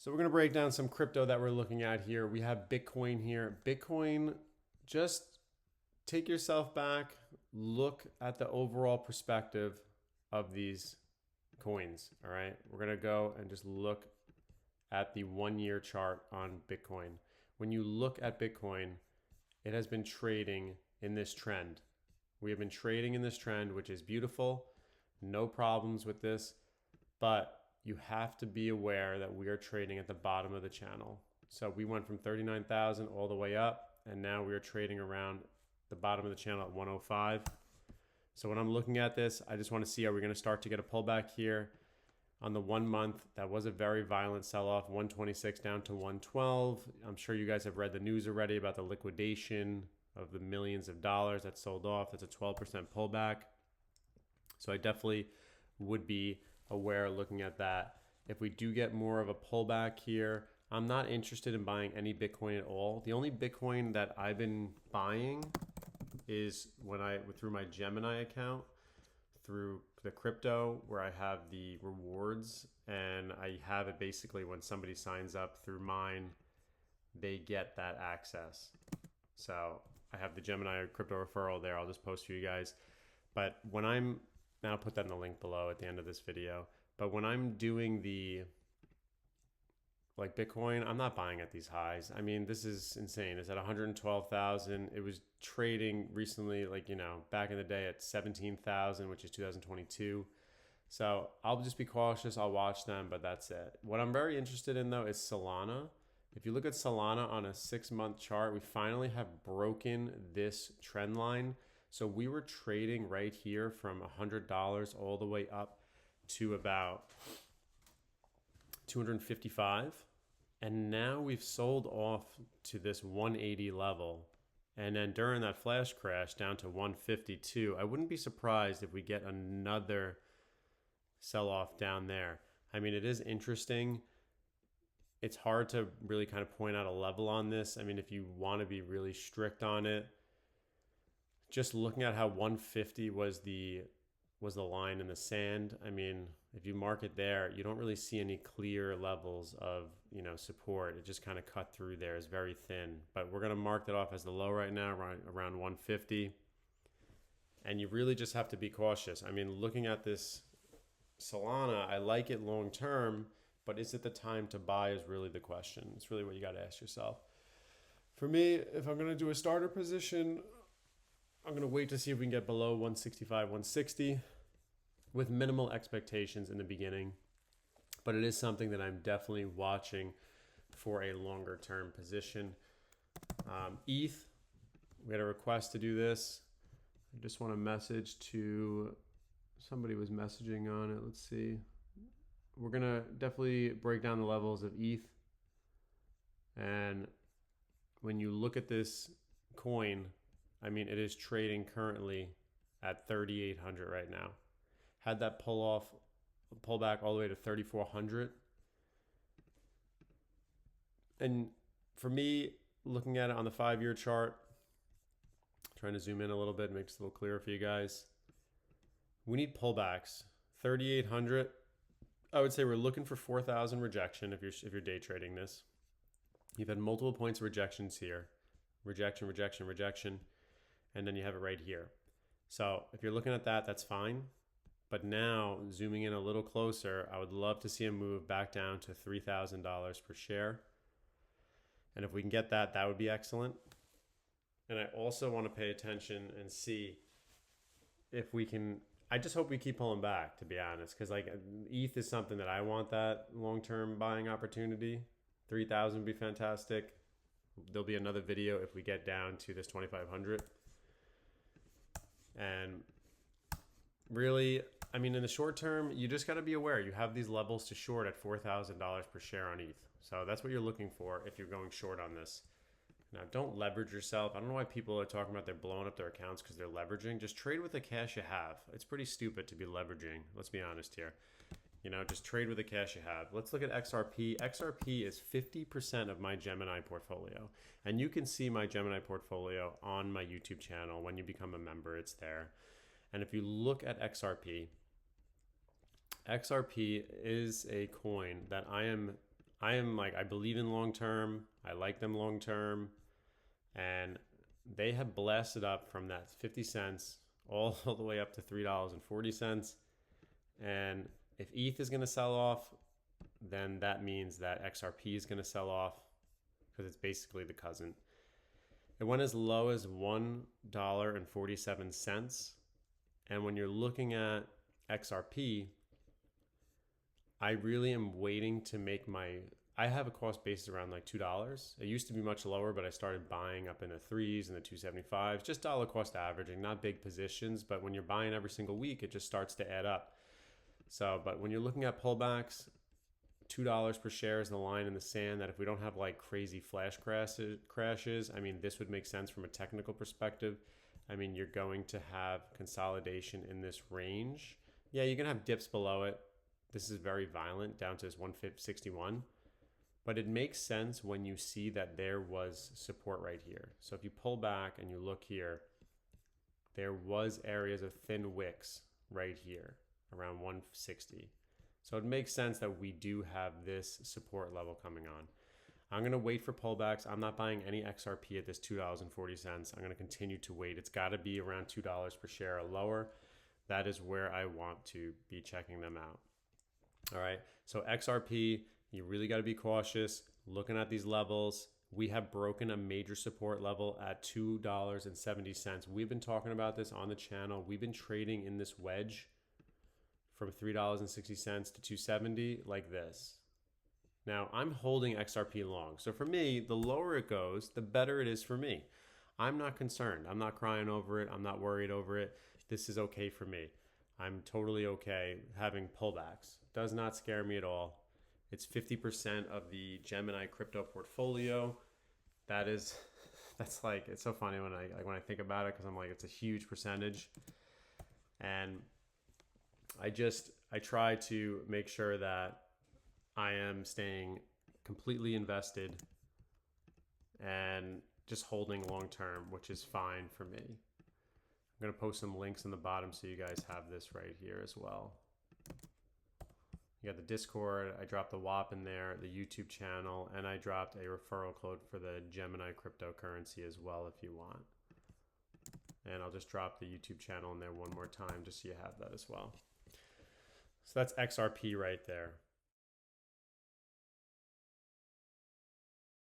So we're going to break down some crypto that we're looking at here. We have Bitcoin here. Bitcoin, just take yourself back, look at the overall perspective of these coins, all right? We're going to go and just look at the 1-year chart on Bitcoin. When you look at Bitcoin, it has been trading in this trend. We have been trading in this trend, which is beautiful. No problems with this, but you have to be aware that we are trading at the bottom of the channel. So we went from 39,000 all the way up, and now we are trading around the bottom of the channel at 105. So when I'm looking at this, I just want to see, are we going to start to get a pullback here? On the 1 month, that was a very violent sell-off, 126 down to 112. I'm sure you guys have read the news already about the liquidation of the millions of dollars that sold off. That's a 12% pullback. So I definitely would be aware looking at that. If we do get more of a pullback here, I'm not interested in buying any Bitcoin at all. The only Bitcoin that I've been buying is through my Gemini account, through the crypto, where I have the rewards, and I have it basically when somebody signs up through mine, they get that access. So I have the Gemini crypto referral there. I'll just post for you guys. But when and I'll put that in the link below at the end of this video. But when I'm doing the Bitcoin, I'm not buying at these highs. I mean, this is insane. It's at 112,000. It was trading recently, back in the day at 17,000, which is 2022. So I'll just be cautious. I'll watch them, but that's it. What I'm very interested in though is Solana. If you look at Solana on a 6-month chart, we finally have broken this trend line. So we were trading right here from $100 all the way up to about 255. And now we've sold off to this 180 level. And then during that flash crash down to 152, I wouldn't be surprised if we get another sell-off down there. I mean, it is interesting. It's hard to really kind of point out a level on this. I mean, if you want to be really strict on it, just looking at how 150 was the line in the sand. I mean, if you mark it there, you don't really see any clear levels of, support. It just kind of cut through there. It's very thin, but we're going to mark that off as the low right now, around 150. And you really just have to be cautious. I mean, looking at this Solana, I like it long term, but is it the time to buy is really the question. It's really what you got to ask yourself. For me, if I'm going to do a starter position, I'm going to wait to see if we can get below 165, 160 with minimal expectations in the beginning. But it is something that I'm definitely watching for a longer term position. ETH, we had a request to do this. I just want to message to somebody was messaging on it. Let's see. We're going to definitely break down the levels of ETH. And when you look at this coin, I mean, it is trading currently at 3,800 right now. Had that pull back all the way to 3,400. And for me, looking at it on the 5-year chart, trying to zoom in a little bit, makes it a little clearer for you guys. We need pullbacks. 3,800. I would say we're looking for 4,000 rejection if you're day trading this. You've had multiple points of rejections here. Rejection, rejection, rejection. And then you have it right here. So if you're looking at that, that's fine. But now, zooming in a little closer, I would love to see a move back down to $3,000 per share. And if we can get that, that would be excellent. And I also want to pay attention and see if we can. I just hope we keep pulling back, to be honest, because ETH is something that I want that long-term buying opportunity. 3,000 would be fantastic. There'll be another video if we get down to this 2,500. And really, I mean, in the short term, you just got to be aware. You have these levels to short at $4,000 per share on ETH. So that's what you're looking for if you're going short on this. Now, don't leverage yourself. I don't know why people are talking about they're blowing up their accounts because they're leveraging. Just trade with the cash you have. It's pretty stupid to be leveraging. Let's be honest here. Just trade with the cash you have. Let's look at XRP. XRP is 50% of my Gemini portfolio. And you can see my Gemini portfolio on my YouTube channel. When you become a member, it's there. And if you look at XRP, XRP is a coin that I am I am like, I believe in long term. I like them long term. And they have blasted up from that 50 cents all the way up to $3.40. And if ETH is going to sell off, then that means that XRP is going to sell off because it's basically the cousin. It went as low as $1.47. And when you're looking at XRP, I really am waiting to make I have a cost basis around like $2. It used to be much lower, but I started buying up in the threes and the 275s, just dollar cost averaging, not big positions. But when you're buying every single week, it just starts to add up. So, but when you're looking at pullbacks, $2 per share is the line in the sand that if we don't have like crazy flash crashes, I mean, this would make sense from a technical perspective. I mean, you're going to have consolidation in this range. Yeah, you're going to have dips below it. This is very violent down to this 161. But it makes sense when you see that there was support right here. So if you pull back and you look here, there was areas of thin wicks right here around 160. So it makes sense that we do have this support level coming on. I'm going to wait for pullbacks. I'm not buying any XRP at this $2.40. I'm going to continue to wait. It's got to be around $2 per share or lower. That is where I want to be checking them out. All right. So XRP, you really got to be cautious looking at these levels. We have broken a major support level at $2.70. We've been talking about this on the channel. We've been trading in this wedge from $3.60 to $2.70 like this. Now, I'm holding XRP long. So for me, the lower it goes, the better it is for me. I'm not concerned. I'm not crying over it. I'm not worried over it. This is okay for me. I'm totally okay having pullbacks. Does not scare me at all. It's 50% of the Gemini crypto portfolio. That's like, it's so funny when I think about it, because I'm like, it's a huge percentage. And I try to make sure that I am staying completely invested and just holding long term, which is fine for me. I'm going to post some links in the bottom so you guys have this right here as well. You got the Discord, I dropped the WAP in there, the YouTube channel, and I dropped a referral code for the Gemini cryptocurrency as well if you want. And I'll just drop the YouTube channel in there one more time just so you have that as well. So that's XRP right there.